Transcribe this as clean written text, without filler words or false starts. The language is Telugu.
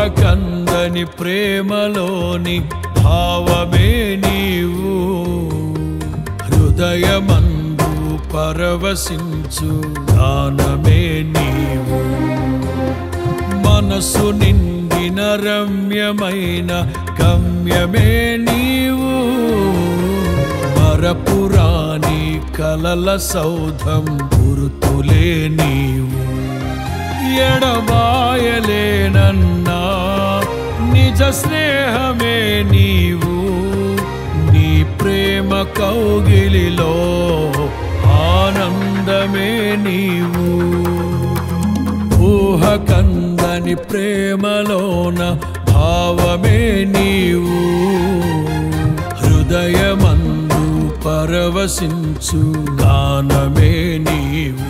ఊహకందని ప్రేమలోని భావమే నీవు హృదయమందు పరవశించు గానమే నీవు మనసు నిండిన రమ్యమైన గమ్యమే నీవు మరపురాని కలల సౌధం గుర్తులే నీవు ఎడబాయలేనన్నా నిజ స్నేహమే నీవు నీ ప్రేమ కౌగిలిలో ఆనందమే నీవు ఊహకందని ప్రేమలోన భావమే నీవు హృదయమందు పరవశించు గానమే నీవు